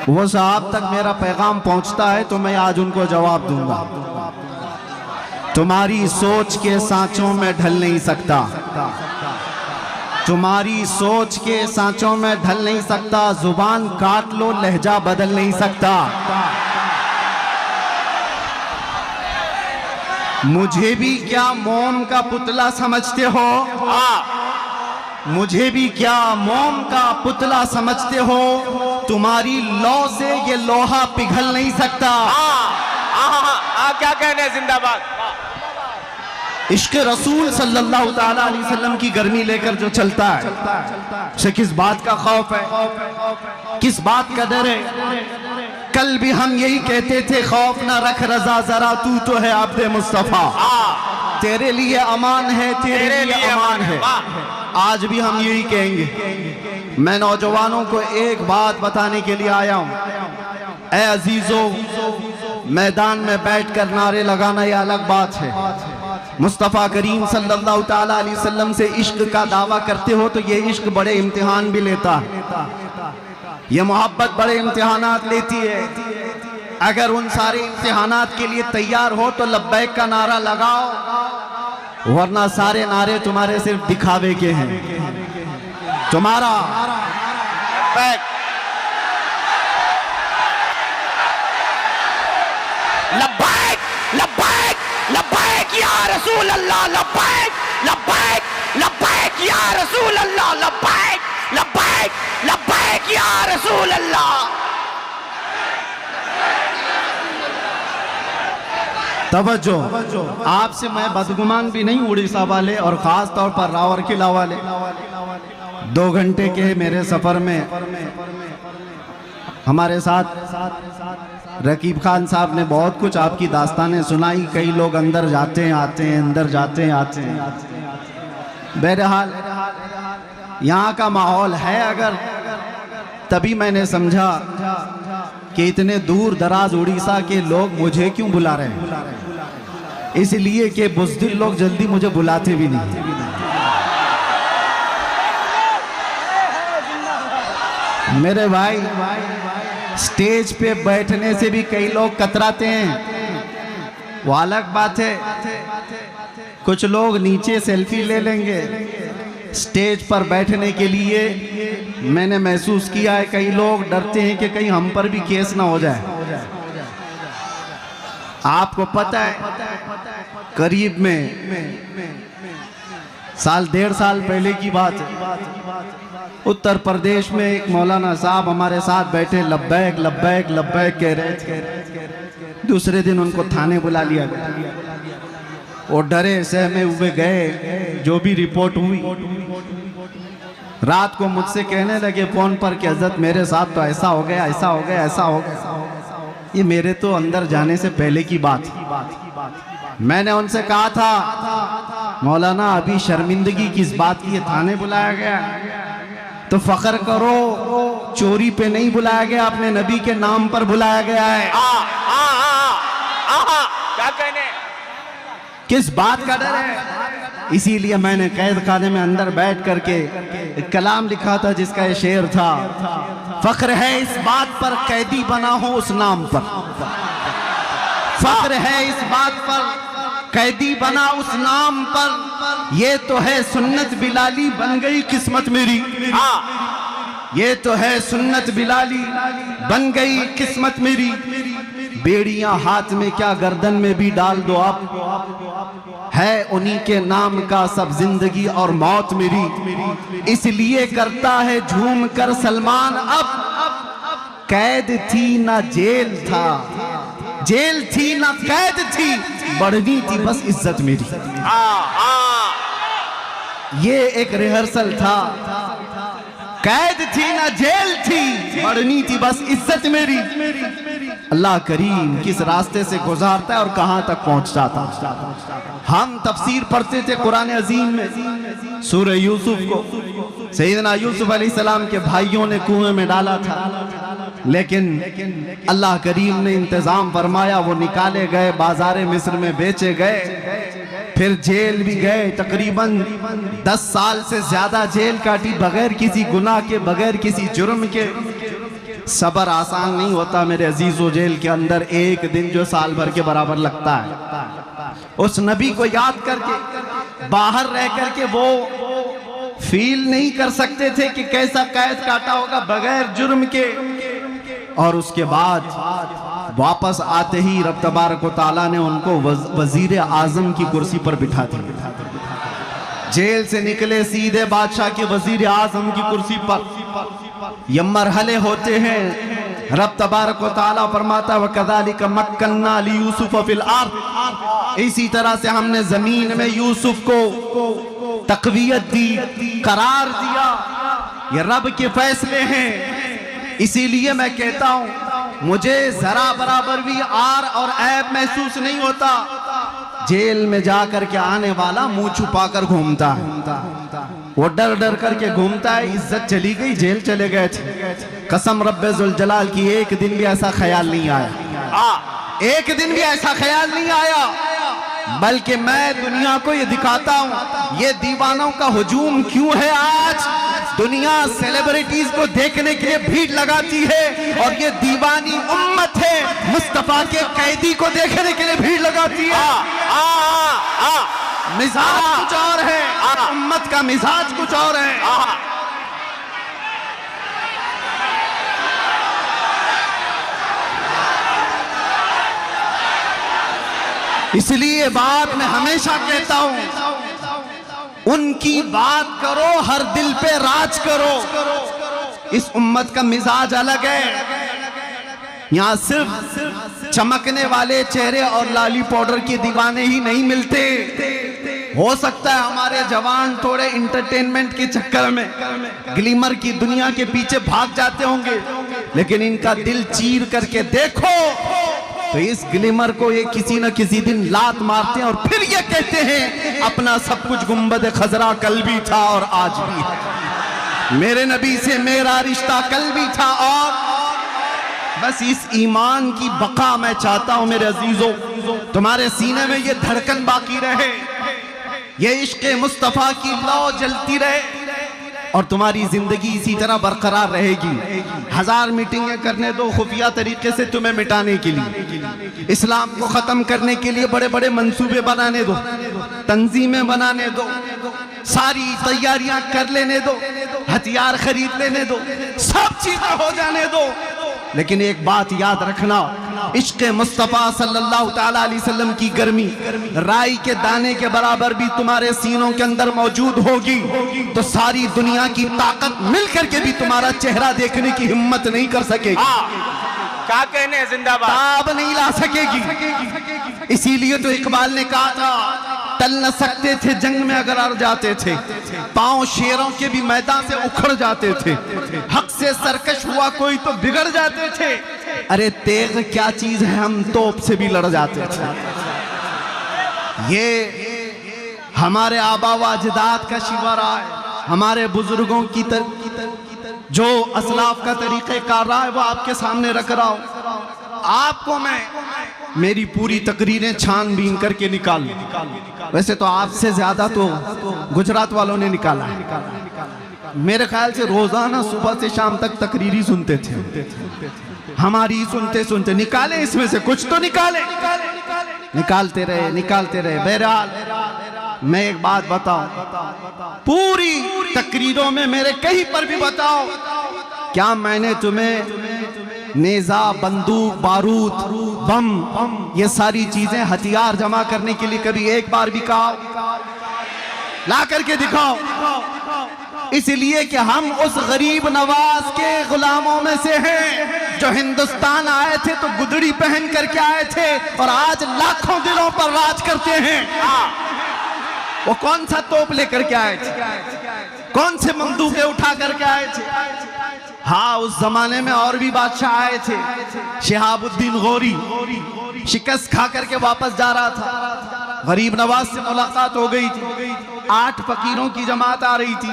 वो साहब तक मेरा पैगाम पहुंचता है तो मैं आज उनको जवाब दूंगा। तुम्हारी सोच के सांचों में ढल नहीं सकता, तुम्हारी सोच के सांचों में ढल नहीं सकता। जुबान काट लो, लहजा बदल नहीं सकता। मुझे भी क्या मोम का पुतला समझते हो? मुझे भी क्या मोम का पुतला समझते हो? तुम्हारी लौ से ये लोहा पिघल नहीं सकता। क्या कहने, जिंदाबाद। इश्क रसूल सल्लल्लाहु ताला अलैहि वसल्लम की गर्मी लेकर जो चलता है, उसे किस बात का खौफ है, किस बात का डर है? कल भी हम यही कहते थे, खौफ ना रख रजा जरा, तू तो है आब्दे मुस्तफा। तेरे लिए अमान है, तेरे लिए अमान है। आज भी हम यही कहेंगे। मैं नौजवानों को एक बात बताने के लिए आया हूं। ऐ अजीजों, मैदान में बैठकर नारे लगाना यह अलग बात है। मुस्तफ़ा करीम सल्लल्लाहु ताला अलैहि वसल्लम से इश्क का दावा करते हो तो ये इश्क बड़े इम्तिहान भी लेता है, ये मोहब्बत बड़े इम्तिहानात लेती है। अगर उन सारे इम्तिहानात के लिए तैयार हो तो लब्बैक का नारा लगाओ, वरना सारे नारे तुम्हारे सिर्फ दिखावे के हैं। तुम्हारा लब्बैक लब्बैक लब्बैक या रसूल अल्लाह, लब्बैक लब्बैक लब्बैक या रसूल अल्लाह, लब्बैक लब्बैक लब्बैक या रसूल अल्लाह। तवज्जो, आपसे मैं बदगुमान भी नहीं, उड़ीसा वाले और खास तौर पर रावरकिला वाले। 2 घंटे के मेरे सफर में हमारे साथ रकीब खान साहब ने बहुत कुछ आपकी दास्तानें सुनाई। कई लोग अंदर जाते हैं आते हैं, अंदर जाते हैं आते हैं। बहरहाल यहाँ का माहौल है अगर, तभी मैंने समझा कि इतने दूर दराज उड़ीसा के लोग मुझे क्यों बुला रहे हैं। इसलिए कि बुज़दिल लोग जल्दी मुझे बुलाते भी नहीं। मेरे भाई, स्टेज पे बैठने से भी कई लोग कतराते हैं, वो अलग बात है। कुछ लोग नीचे सेल्फी ले लेंगे, स्टेज पर बैठने के लिए मैंने महसूस किया है कई लोग डरते हैं कि कहीं हम पर भी केस ना हो जाए। आपको पता है, करीब में साल 1.5 साल पहले की बात है, उत्तर प्रदेश में एक मौलाना साहब हमारे साथ बैठे, लब्बैक लब्बैक लब्बैक कह रहे थे। दूसरे दिन उनको थाने बुला लिया गया। वो डरे सहमे हुए गए, जो भी रिपोर्ट हुई। रात को मुझसे कहने लगे फोन पर कि हजरत मेरे साथ तो ऐसा हो गया, ऐसा हो गया, ऐसा हो गया। ये मेरे तो अंदर जाने से पहले की बात। मैंने उनसे कहा था, मौलाना अभी शर्मिंदगी किस बात की है, थाने बुलाया गया तो फख्र करो, चोरी पे नहीं बुलाया गया, अपने नबी के नाम पर बुलाया गया है। क्या कहने, किस बात का डर है? इसीलिए मैंने कैद खाने में अंदर बैठ करके एक कलाम लिखा था जिसका ये शेर था, फख्र है इस बात पर कैदी बना हो उस नाम पर, फख्र है इस बात पर कैदी बना उस नाम पर, ये तो है सुन्नत बिलाली बन गई किस्मत मेरी। ये तो है सुन्नत बिलाली बन गई किस्मत मेरी। बेड़ियां हाथ में क्या गर्दन में भी डाल दो आप, है उन्हीं के नाम का सब जिंदगी और मौत मेरी। इसलिए करता है झूम कर सलमान अब, कैद थी ना जेल था, जेल थी ना कैद थी, बढ़नी थी बस इज्जत मेरी। ये एक रिहर्सल था, कैद थी ना जेल थी, बढ़नी थी बस इज्जत मेरी। अल्लाह करीम किस रास्ते से गुजारता है और कहां तक पहुंचता था। हम तफसीर पढ़ते थे कुरान अजीम में, सूरह यूसुफ को सैयदना यूसुफ अलैहिस्सलाम के भाइयों ने कुएं में डाला था, लेकिन अल्लाह करीम ने इंतजाम फरमाया, वो निकाले गए, बाजारे मिस्र में बेचे गए, फिर जेल भी गए। तकरीबन 10 साल से ज्यादा जेल काटी, बगैर किसी गुनाह के, बगैर किसी जुर्म के। सब्र आसान नहीं होता मेरे अजीजों। जेल के अंदर एक दिन जो साल भर के बराबर लगता है, उस नबी को याद करके बाहर रह करके वो फील नहीं कर सकते थे कि कैसा कैद काटा होगा बगैर जुर्म के। और उसके बाद वापस आते ही रब तबारक व तआला ने उनको वजीर आजम की कुर्सी पर बिठा दिया। जेल से निकले सीधे बादशाह के वजीर आजम की कुर्सी पर। ये मरहले होते हैं। रब तबारक व तआला फरमाता व कज़ालिका मक्कन्ना ली यूसुफ फिल अर्द, इसी तरह से हमने जमीन में यूसुफ को तक़वियत दी, करार दिया। ये रब के फैसले हैं। इसीलिए मैं कहता हूं मुझे जरा बराबर भी आर और ऐब महसूस नहीं होता। जेल में जाकर के आने वाला मुंह छुपा कर घूमता है, वो डर डर करके घूमता है। इज्जत चली गई, जेल चले गए थे। कसम रब्बे जुल जलाल की एक दिन भी ऐसा ख्याल नहीं आया, एक दिन भी ऐसा ख्याल नहीं आया। बल्कि मैं दुनिया को ये दिखाता हूं ये दीवानों का हुजूम क्यों है। आज दुनिया सेलिब्रिटीज को देखने के लिए भीड़ लगाती है और ये दीवानी उम्मत है मुस्तफा के कैदी को देखने के लिए भीड़ लगाती है। मिजाज कुछ और है, उम्मत का मिजाज कुछ और है। इसलिए बात मैं हमेशा कहता हूं, उनकी बात करो, हर दिल पे राज करो। इस उम्मत का मिजाज अलग है। यहां सिर्फ चमकने वाले चेहरे और लाली पाउडर के दीवाने ही नहीं मिलते। हो सकता है हमारे जवान थोड़े इंटरटेनमेंट के चक्कर में ग्लिमर की दुनिया के पीछे भाग जाते होंगे, लेकिन इनका दिल चीर करके देखो तो इस ग्लिमर को ये किसी न किसी दिन लात मारते हैं और फिर ये कहते हैं अपना सब कुछ गुंबद खजरा कल भी था और आज भी है। मेरे नबी से मेरा रिश्ता कल भी था और बस इस ईमान की बका मैं चाहता हूं मेरे अजीजों, तुम्हारे सीने में ये धड़कन बाकी रहे, ये इश्क मुस्तफा की लौ जलती रहे और तुम्हारी जिंदगी इसी तरह बरकरार रहेगी। हजार मीटिंगें करने दो खुफिया तरीके से तुम्हें मिटाने के लिए, इस्लाम को खत्म करने के लिए बड़े बड़े मंसूबे बनाने दो, तंजीमें बनाने दो, सारी तैयारियां कर लेने दो, हथियार खरीद लेने दो, सब चीजें हो जाने दो, लेकिन एक बात याद रखना, इश्क मुस्तफ़ा सल्लल्लाहु ताला अलैहि वसल्लम की गर्मी राई के दाने के बराबर भी तुम्हारे सीनों के अंदर मौजूद होगी तो सारी दुनिया की ताकत मिलकर के भी तुम्हारा चेहरा देखने की हिम्मत नहीं कर सकेगी। क्या कहने जिंदाबाद, ताब नहीं ला सकेगी। इसीलिए तो इकबाल ने कहा था टल न सकते थे जंग में अगर अड़ जाते थे, पांव शेरों के भी मैदान से उखड़ जाते थे, हक से सरकश हुआ कोई तो बिगड़ जाते थे। अरे तेग क्या चीज है, हम तोप से भी लड़ जाते थे। ये हमारे आबा व अजदाद का शिवरा है, हमारे बुजुर्गों की जो असलाफ का तरीक़ेकार रहा है वो आपके सामने रख रहा हूं। आपको मैं मेरी पूरी तकरीरें छानबीन करके निकाल लूं। वैसे तो आपसे ज्यादा तो गुजरात वालों ने निकाला है। मेरे ख्याल से रोजाना सुबह से शाम तक तकरीरी सुनते थे, हमारी सुनते सुनते निकाले, इसमें से कुछ तो निकाले, निकालते रहे। बहरहाल मैं एक बात बताऊं, पूरी तकरीरों में मेरे कहीं पर भी बताओ क्या मैंने तुम्हें नेजा, बंदूक, बारूद, बम, ये सारी चीजें हथियार जमा करने के लिए कभी एक बार भी कहा? ला करके दिखाओ। इसलिए कि हम उस गरीब नवाज के गुलामों में से हैं जो हिंदुस्तान आए थे तो गुदड़ी पहन करके आए थे और आज लाखों दिलों पर राज करते हैं। वो कौन सा तोप लेकर के आए थे, कौन से बंदूकें उठा करके आए थे? हाँ, उस जमाने में और भी बादशाह आए थे। शिहाबुद्दीन गौरी शिकस्त खा करके वापस जा रहा था, गरीब नवाज से मुलाकात हो गई थी, 8 फकीरों की जमात आ रही थी।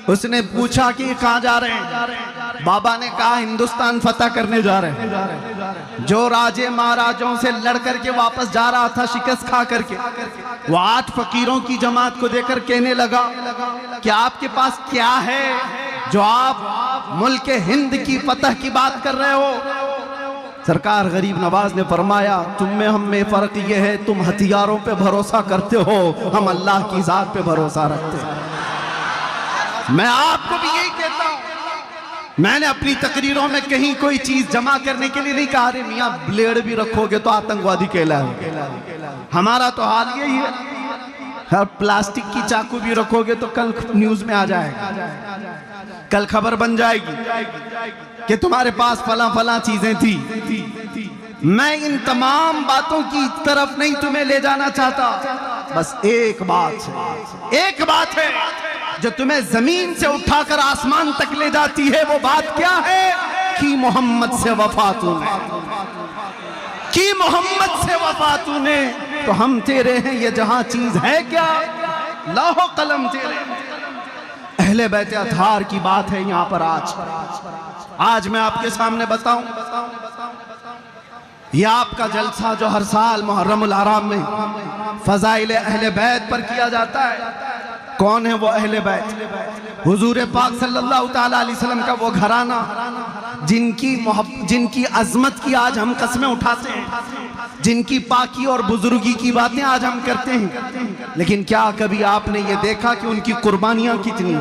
उसने पूछा कि कहाँ जा रहे हैं? बाबा ने कहा हिंदुस्तान फतह करने जा रहे हैं। जो राजे महाराजों से लड़ करके वापस जा रहा था शिकस्त खा करके, वो 8 फकीरों की जमात को देखकर कहने लगा कि आपके पास क्या है जो आप मुल्क हिंद की फतह की बात कर रहे हो। सरकार गरीब नवाज ने फरमाया तुम में हम में फर्क ये है तुम हथियारों पे भरोसा करते हो, हम अल्लाह की जात पे भरोसा रखते हैं। मैं आपको भी यही कहता हूं, मैंने अपनी तकरीरों में कहीं कोई चीज जमा करने के लिए नहीं कहा रे मियाँ ब्लेड भी रखोगे तो आतंकवादी कहलाओगे। हमारा तो हाल यही है, हर प्लास्टिक की चाकू भी रखोगे तो कल न्यूज में आ जाएगा, कल खबर बन जाएगी कि तुम्हारे पास फला फला चीजें थी। मैं इन तमाम बातों की तरफ नहीं तुम्हें ले जाना चाहता, बस एक बात है जो तुम्हें जमीन से उठाकर आसमान तक ले जाती है। वो बात क्या है कि मोहम्मद से वफा तूने, कि मोहम्मद से वफा तूने, तो हम तेरे हैं, ये जहां चीज है क्या लाहो कलम तेरे। अहले बैत अतहार की बात है यहां पर। आज मैं आपके सामने बताऊं, यह आपका जलसा जो हर साल मुहर्रमुल हराम में फजाइल अहले बैत पर किया जाता है। कौन है वो अहले बैत? हुजूर पाक सल्लल्लाहु ताला अलैहि वसल्लम का वो घराना जिनकी अजमत की आज हम कस्में उठाते हैं, जिनकी पाकी और बुजुर्गी की बातें आज हम करते हैं। लेकिन क्या कभी आपने ये देखा कि उनकी कुर्बानियां कितनी?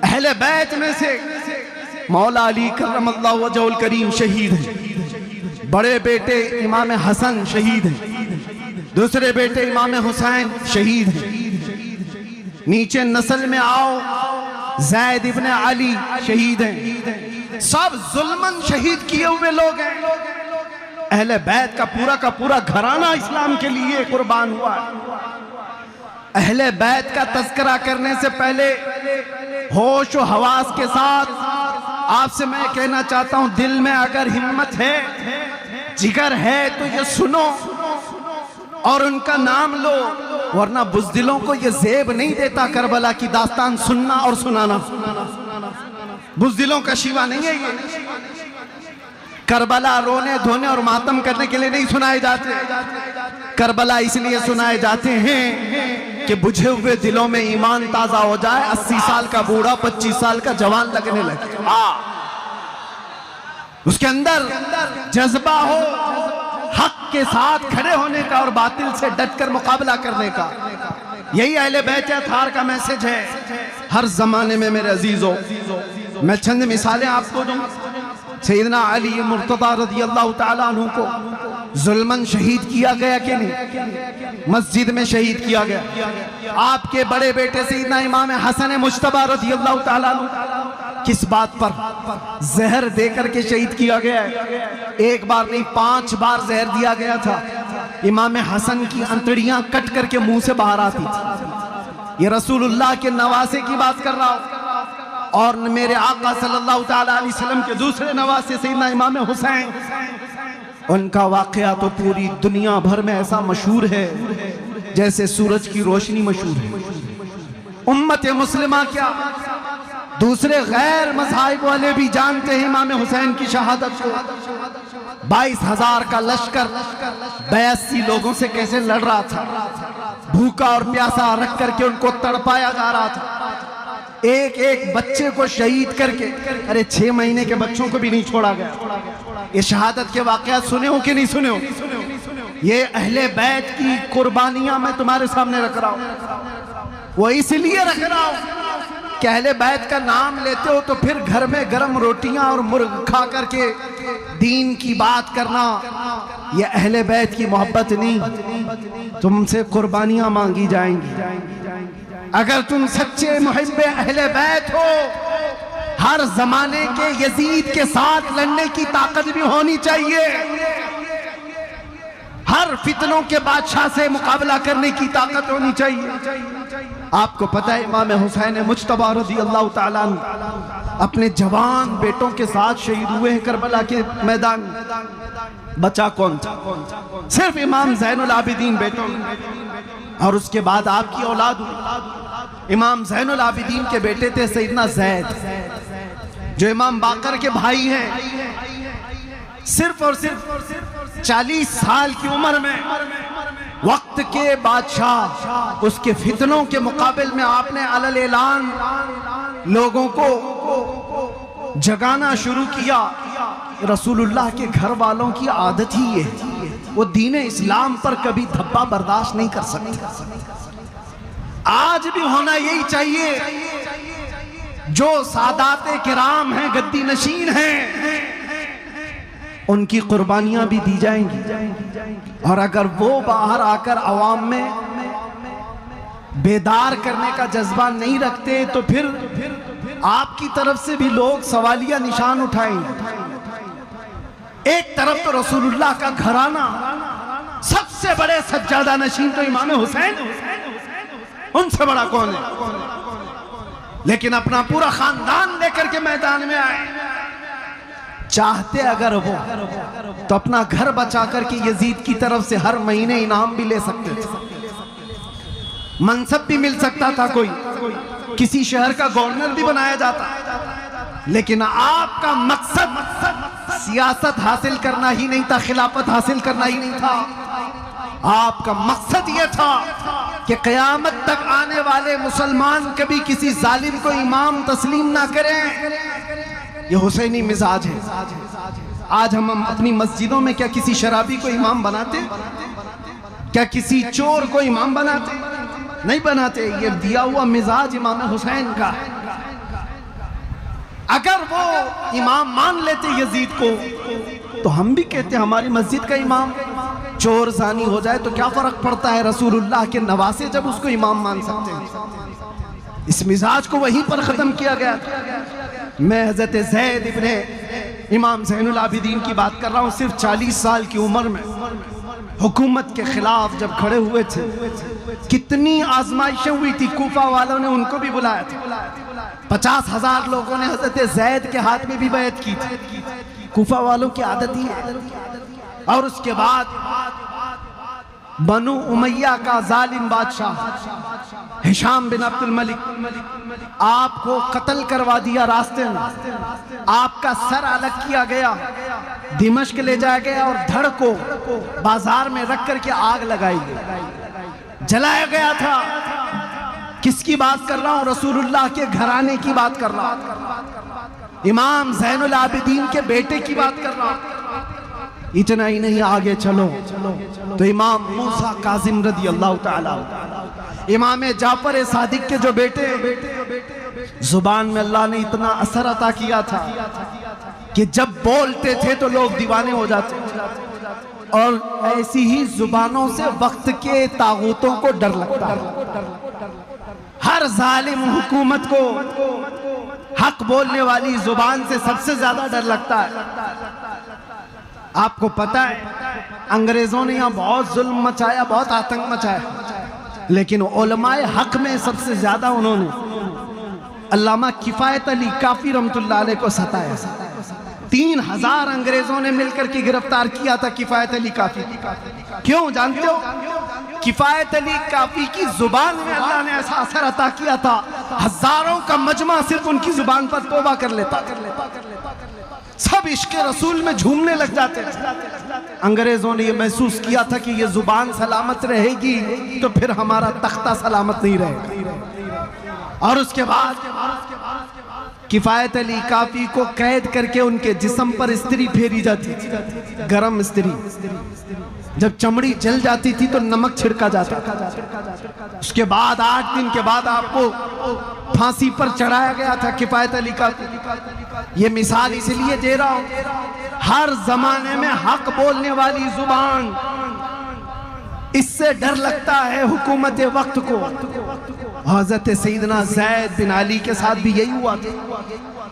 अहले बैत में से मौला अली करमल्लाहु वजहुल करीम शहीद हैं, बड़े बेटे इमाम हसन शहीद हैं, दूसरे बेटे इमाम हुसैन शहीद हैं। नीचे नस्ल में आओ ज़ैद इब्न अली शहीद हैं। सब जुल्मन शहीद किए हुए लोग हैं। अहले बैत का पूरा घराना इस्लाम के लिए कुर्बान हुआ। अहले बैत का तज़किरा करने से पहले होश और हवास के साथ आपसे मैं कहना चाहता हूं, दिल में अगर हिम्मत है, जिगर है तो ये सुनो और उनका नाम लो, वरना बुज़दिलों को ये ज़ेब नहीं देता करबला की दास्तान सुनना और सुनाना। बुज़दिलों का शिवा नहीं है ये। करबला रोने धोने और मातम करने के लिए नहीं सुनाए जाते। करबला इसलिए सुनाए जाते हैं कि बुझे हुए दिलों में ईमान ताजा हो जाए, 80 साल का बूढ़ा 25 साल का जवान लगने लगे, उसके अंदर जज्बा हो हक के साथ खड़े होने का और बातिल से डटकर मुकाबला करने का। यही अहले बैत अतहार का मैसेज है हर जमाने में। मेरे अजीजों, मैं चंद मिसालें आपको दूं। सैयदना अली मुर्तज़ा रज़ियल्लाहु ताला अन्हु को जुल्मन शहीद किया गया कि नहीं? मस्जिद में शहीद किया गया। आपके बड़े बेटे सैयदना इमाम हसन मुज्तबा रज़ियल्लाहु ताला अन्हु किस बात पर? जहर देकर के शहीद किया गया है। एक बार नहीं 5 बार जहर दिया गया था। इमाम हसन की अंतड़ियां कट करके मुंह से बाहर आती थी। ये रसूलुल्लाह के नवासे की बात कर रहा हूं। और मेरे आका सल्लल्लाहु ताला अलैहि वसल्लम के दूसरे नवासे सैयदना इमाम हुसैन, उनका वाकया तो पूरी दुनिया भर में ऐसा मशहूर है जैसे सूरज की रोशनी मशहूर है। उम्मत मुस्लिमा क्या, दूसरे गैर मज़ाहिब वाले भी जानते हैं इमाम हुसैन की शहादत को। 22,000 का लश्कर 82 लोगों से कैसे लड़ रहा था, भूखा और प्यासा रख करके उनको तड़पाया जा रहा था। एक एक बच्चे को शहीद करके, अरे 6 महीने के बच्चों को भी नहीं छोड़ा गया। ये शहादत के वाक़यात सुने हो कि नहीं सुने हो? ये अहले बैत की कुर्बानियां मैं तुम्हारे सामने रख रहा हूं। वो इसलिए रख रहा हूं कि अहले बैत का नाम लेते हो तो फिर घर में गर्म रोटियां और मुर्ग खा करके दीन की बात करना, ये अहले बैत की मोहब्बत नहीं। तुमसे कुर्बानियां मांगी जाएंगी। अगर तुम सच्चे मुहिब्बे अहले बैत हो, हर जमाने के यजीद के साथ लड़ने की ताकत भी होनी चाहिए। हर फितनों के बादशाह से मुकाबला करने की ताकत होनी चाहिए। आपको पता है इमाम हुसैन मुज्तबा रज़ियल्लाहु ताला अन्हु अपने जवान बेटों के साथ शहीद हुए हैं करबला के मैदान में। बचा कौन था? सिर्फ इमाम ज़ैनुल आबिदीन बेटों, और उसके बाद आपकी औलाद हुई। इमाम ज़ैनुल आबिदीन के बेटे थे सैयदना ज़ैद, जो इमाम बाकर के भाई हैं। सिर्फ और सिर्फ 40 साल की उम्र में वक्त के बादशाह, उसके फितनों के मुकाबिल में आपने अलल ऐलान लोगों को जगाना शुरू किया। रसूलुल्लाह के घर वालों की आदत ही ये है, वो दीन इस्लाम पर कभी धब्बा बर्दाश्त नहीं कर सकते। आज भी होना यही चाहिए। जो सादाते किराम हैं, गद्दी नशीन हैं, उनकी कुर्बानियां भी दी जाएंगी। और अगर वो बाहर आकर अवाम में बेदार करने का जज्बा नहीं रखते तो फिर आपकी तरफ से भी लोग सवालिया निशान उठाएंगे। एक तरफ तो रसूलुल्लाह का घराना, सबसे बड़े सज्जादा नशीन तो इमाम हुसैन, उनसे बड़ा कौन है? लेकिन अपना पूरा खानदान लेकर के मैदान में आए। चाहते अगर वो तो अपना घर बचा करके यजीद की तरफ से हर महीने इनाम भी ले सकते थे, मनसब भी मिल सकता था, कोई किसी शहर का गवर्नर भी बनाया जाता। लेकिन आपका मकसद सियासत हासिल करना ही नहीं था, खिलाफत हासिल करना ही नहीं था। आपका मकसद यह था कि क़यामत तक आने वाले मुसलमान कभी किसी जालिम को इमाम तस्लीम ना करें। ये हुसैनी मिजाज है। आज हम अपनी मस्जिदों में क्या किसी शराबी को इमाम बनाते? क्या किसी चोर को इमाम बनाते? नहीं बनाते। ये दिया हुआ मिजाज इमाम हुसैन का। अगर वो इमाम मान लेते यजीद को तो हम भी कहते हमारी मस्जिद का इमाम चोर जानी हो जाए तो क्या फर्क पड़ता है? रसूलुल्लाह के नवासे जब उसको इमाम मान सकते हैं। इस मिजाज को वहीं पर खत्म किया गया। मैं हजरत ज़ैद इब्ने इमाम ज़ैनुल आबिदीन की बात कर रहा हूँ। सिर्फ 40 साल की उम्र में हुकूमत के खिलाफ जब खड़े हुए थे, कितनी आजमाइशें हुई थी। कूफा वालों ने उनको भी बुलाया था। 50,000 लोगों ने हजरत ज़ैद के हाथ में भी बैत की थी। कूफा वालों की आदत ही है। और उसके बाद बनु उमैया का जालिम बादशाह हिशाम बिन अब्दुल मलिक आपको कत्ल करवा दिया। रास्ते में आपका सर अलग किया गया, दिमश्क ले जाया गया और धड़ को बाजार में रख करके आग लगाई गई, जलाया गया था। किसकी बात कर रहा हूं? रसूलुल्लाह के घराने की बात कर रहा हूं, इमाम ज़ैनुल आबिदीन के बेटे की बात कर रहा हूं। इतना ही नहीं, आगे चलो तो इमाम मूसा काजिम रदी अल्लाह ताला, इमाम जाफर सादिक के जो बेटे, जुबान में अल्लाह ने इतना असर अता किया था कि जब बोलते थे तो लोग दीवाने हो जाते। और ऐसी ही जुबानों से वक्त के तागूतों को डर लगता है। हर जालिम हुकूमत को हक बोलने वाली जुबान से सबसे ज्यादा डर लगता है। आपको पता है अंग्रेजों ने यहाँ बहुत जुल्म मचाया, बहुत आतंक मचाया, लेकिन उलमाए हक में सबसे ज्यादा उन्होंने अल्लामा किफायत अली काफी रहमतुल्लाह अलैह को सताया। 3000 अंग्रेजों ने मिलकर के गिरफ्तार किया था किफायत अली काफी। क्यों जानते हो? किफायत अली काफी की जुबान में अल्लाह ने ऐसा असर अता किया था, हजारों का मजमा सिर्फ उनकी जुबान पर तौबा कर लेता, सब इश्क रसूल में झूमने लग जाते। अंग्रेजों ने यह महसूस किया था कि यह जुबान सलामत रहेगी तो फिर हमारा तख्ता सलामत नहीं रहेगा। और उसके बाद किफायत अली काफी को कैद करके उनके जिस्म पर इस्त्री फेरी जाती थी, गरम इस्त्री। जब चमड़ी जल जाती थी तो नमक छिड़का जाता। उसके बाद 8 दिन के बाद आपको फांसी पर चढ़ाया गया था किफायत अली काफी। ये मिसाल इसलिए दे रहा हूं, हर जमाने में हक बोलने वाली जुबान, इससे डर लगता है हुकूमत वक्त को। हजरत सईदना ज़ैद बिन अली के साथ भी यही हुआ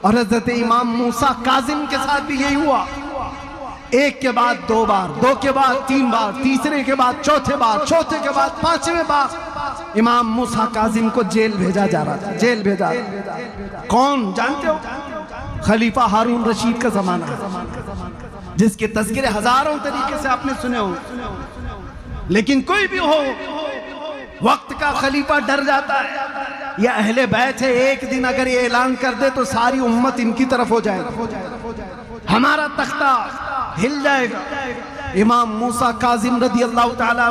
और हजरत इमाम मूसा काजिम के साथ भी यही हुआ। एक के बाद 2 बार, 2 के बाद 3 बार, तीसरे के बाद चौथे बार, चौथे के बाद 5वें बार इमाम मूसा काजिम को जेल भेजा जा रहा था। जेल भेजा कौन जानते हो? खलीफा हारून रशीद का जमाना, जिसके तज़किरे हजारों तरीके से आपने सुने हो। लेकिन कोई भी हो, वक्त का खलीफा डर जाता है। यह अहले बैत है, एक दिन अगर ये ऐलान कर दे तो सारी उम्मत इनकी तरफ हो जाएगी, हमारा तख्ता हिल जाएगा। इमाम मूसा काजिम रदी अल्लाह ताला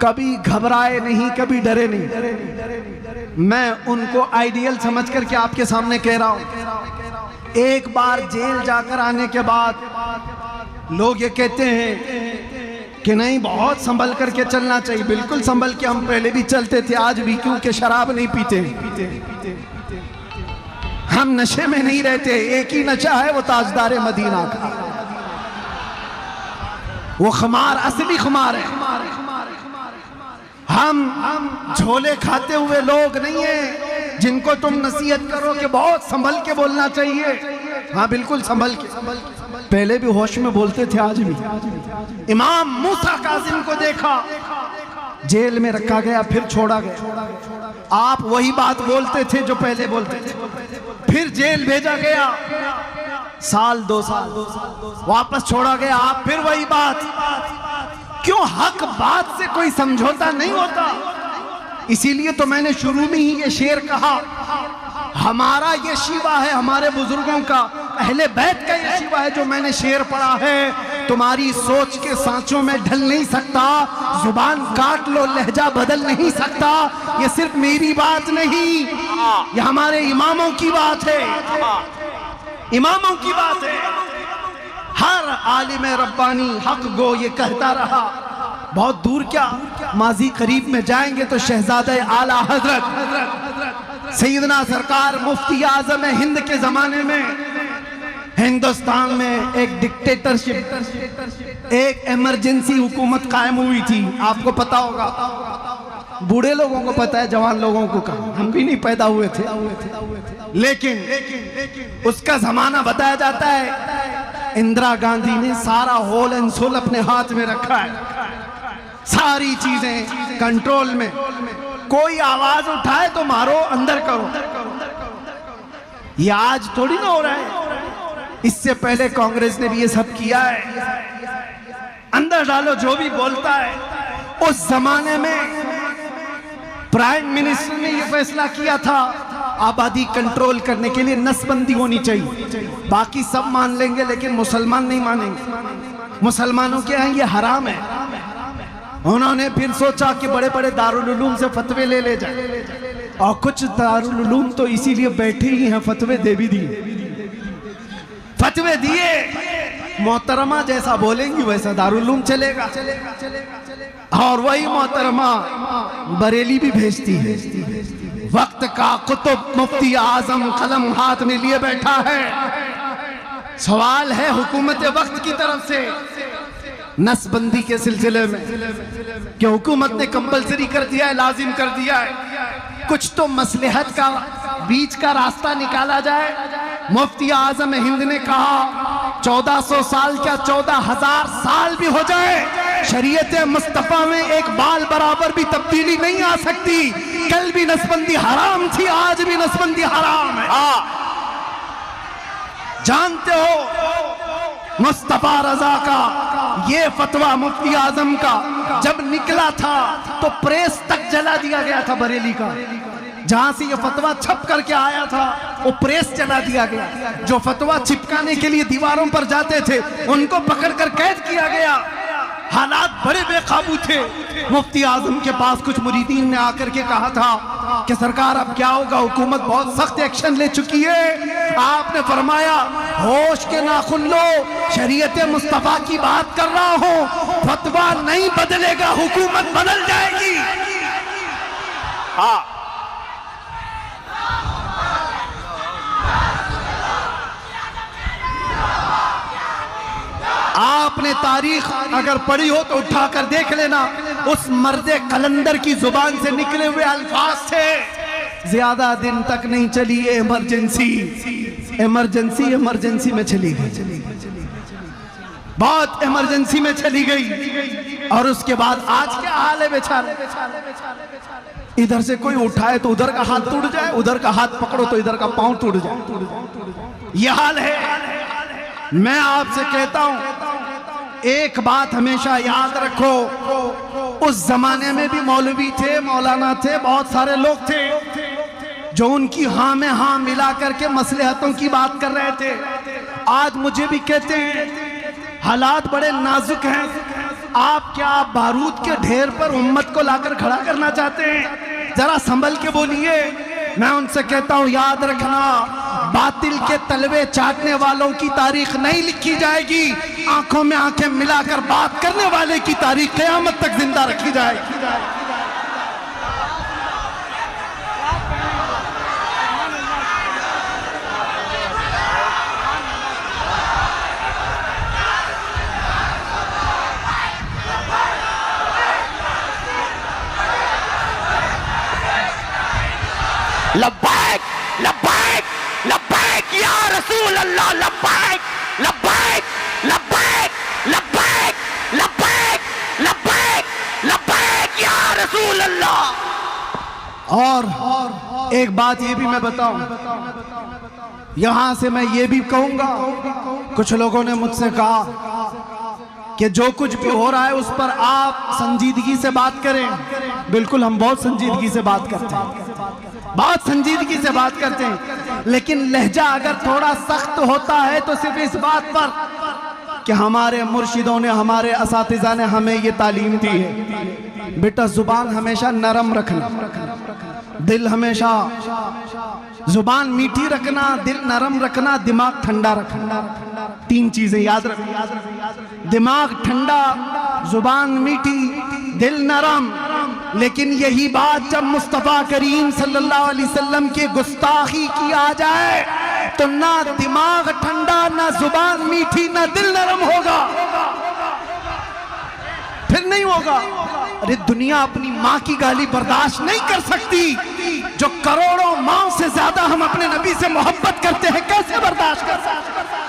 कभी घबराए नहीं, कभी डरे नहीं। मैं उनको आइडियल समझ करके आपके सामने कह रहा हूं। एक बार जेल जाकर आने के बाद लोग ये कहते हैं कि नहीं, बहुत संभल करके चलना चाहिए। बिल्कुल संभल के हम पहले भी चलते थे, आज भी, क्योंकि शराब नहीं पीते, हम नशे में नहीं रहते। एक ही नशा है, वो ताजदार मदीना का, वो खमार असली खमार है। हम झोले खाते हुए लोग नहीं है जिनको तुम नसीहत करो कि बहुत संभल के बोलना चाहिए। हाँ, बिल्कुल संभल के, पहले भी होश में बोलते थे, आज भी। इमाम मूसा कासिम को देखा, जेल में रखा गया, फिर छोड़ा गया। आप वही बात बोलते थे जो पहले बोलते थे, फिर जेल भेजा गया, साल 2 साल, वापस छोड़ा गया, आप फिर वही बात। क्यों? हक बात से कोई समझौता नहीं होता। इसीलिए तो मैंने शुरू में ही ये शेर कहा, हमारा ये शिवा है, हमारे बुजुर्गों का, अहले बैत का ये शिवा है जो मैंने शेर पढ़ा है। तुम्हारी सोच के सांचों में ढल नहीं सकता, जुबान काट लो, लहजा बदल नहीं सकता। ये सिर्फ मेरी बात नहीं, ये हमारे इमामों की बात है, इमामों की बात है। हर आलिम रब्बानी हक गो ये कहता रहा। बहुत दूर क्या, माजी करीब में जाएंगे तो शहजादे आला हजरत सैयदना सरकार मुफ्ती आजम हिंद के जमाने में हिंदुस्तान में एक डिक्टेटरशिप, एक इमरजेंसी हुकूमत कायम हुई थी। आपको पता होगा, बूढ़े लोगों को पता है, जवान लोगों को कहा, हम भी नहीं पैदा हुए थे, लेकिन उसका जमाना बताया जाता है। इंदिरा गांधी ने सारा होल एंड सोल अपने हाथ में रखा है, सारी चीजें कंट्रोल में। कोई आवाज उठाए तो मारो, अंदर करो। ये आज थोड़ी ना हो रहा है, इससे पहले कांग्रेस ने भी ये सब किया है। अंदर डालो जो भी बोलता है। उस जमाने में प्राइम मिनिस्टर ने यह फैसला किया था, आबादी कंट्रोल करने के लिए नसबंदी होनी चाहिए। बाकी सब मान लेंगे लेकिन मुसलमान नहीं मानेंगे। मुसलमानों के यहाँ ये हराम है। उन्होंने फिर सोचा कि बड़े बड़े दारुल उलूम से फतवे ले जाए, और कुछ दारुल उलूम तो इसीलिए बैठे ही हैं, फतवे दे भी दिए। फतवे दिए, मोहतरमा जैसा बोलेंगी वैसा दारुल उलूम चलेगा। और वही मोहतरमा बरेली भी भेजती है। वक्त का कुतुब मुफ्ती आजम कलम हाथ में लिए बैठा है। सवाल है हुकूमत वक्त की तरफ से नसबंदी के सिलसिले में कि हुकूमत ने कंपलसरी कर दिया है, लाजिम कर दिया है। कुछ तो मसलहत का बीच का रास्ता निकाला जाए। मुफ्ती आजम हिंद ने कहा 1400 साल क्या 14,000 साल भी हो जाए, शरीयत मुस्तफा में एक बाल बराबर भी तब्दीली नहीं आ सकती। कल भी नसबंदी हराम थी, आज भी नसबंदी हराम है। जानते हो मुस्तफा रजा का ये फतवा मुफ्ती आजम का जब निकला था तो प्रेस तक जला दिया गया था। बरेली का जहां से ये फतवा छप करके आया था वो प्रेस जला दिया गया। जो फतवा चिपकाने के लिए दीवारों पर जाते थे उनको पकड़कर कैद किया गया। हालात बड़े बेकाबू थे। मुफ्ती आजम के पास कुछ मुरीदीन ने आकर के कहा था कि सरकार अब क्या होगा, हुकूमत बहुत सख्त एक्शन ले चुकी है। आपने फरमाया होश के नाखुन लो, शरीयत मुस्तफा की बात कर रहा हूं, फतवा नहीं बदलेगा, हुकूमत बदल जाएगी। हाँ, आपने तारीख अगर पढ़ी हो तो उठाकर देख लेना। उस मर्दे कलंदर की जुबान से निकले हुए अल्फाज थे, ज्यादा दिन तक नहीं चली ये इमरजेंसी, इमरजेंसी इमरजेंसी में चली गई, बहुत इमरजेंसी में चली गई। और उसके बाद आज क्या हाल है बेचारे, इधर से कोई उठाए तो उधर का हाथ टूट जाए, उधर का हाथ पकड़ो तो इधर का पांव टूट जाए। यह हाल है। मैं आपसे कहता हूं एक बात हमेशा याद रखो, उस जमाने में भी मौलवी थे, मौलाना थे, बहुत सारे लोग थे जो उनकी हाँ में हाँ मिला करके मसलहतों की बात कर रहे थे। आज मुझे भी कहते हैं हालात बड़े नाजुक हैं, आप क्या बारूद के ढेर पर उम्मत को लाकर खड़ा करना चाहते हैं? जरा संभल के बोलिए। मैं उनसे कहता हूं, याद रखना, बातिल के तलवे चाटने वालों की तारीख नहीं लिखी जाएगी, आंखों में आंखें मिलाकर बात करने वाले की तारीख क़यामत तक जिंदा रखी जाएगी। लब्बैक लब्बैक लब्बैक या रसूल अल्लाह, लब्बैक लब्बैक लब्बैक लब्बैक लब्बैक लब्बैक लब्बैक या रसूल अल्लाह। और एक बात ये भी मैं बताऊं, यहां से मैं ये भी कहूंगा, कुछ लोगों ने मुझसे कहा कि जो कुछ भी हो रहा है उस पर आप संजीदगी से बात करें। बिल्कुल, हम बहुत संजीदगी से बात करते हैं, बहुत संजीदगी से बात करते हैं, लेकिन लहजा अगर थोड़ा सख्त होता है तो सिर्फ इस बात पर कि हमारे मुर्शिदों ने, हमारे असातिज़ा ने हमें ये तालीम दी है, बेटा जुबान हमेशा नरम रखना, दिल हमेशा, जुबान मीठी रखना, दिल नरम रखना, दिमाग ठंडा रखना। तीन चीजें याद रखना, दिमाग ठंडा, जुबान मीठी, दिल नरम। लेकिन यही बात जब मुस्तफा करीम सल्लल्लाहु अलैहि वसल्लम की गुस्ताखी की आ जाए तो ना दिमाग ठंडा, ना जुबान मीठी, ना दिल नरम होगा, फिर नहीं होगा। अरे दुनिया अपनी माँ की गाली बर्दाश्त नहीं कर सकती, जो करोड़ों माँ से ज्यादा हम अपने नबी से मोहब्बत करते हैं, कैसे बर्दाश्त कर सकते हैं?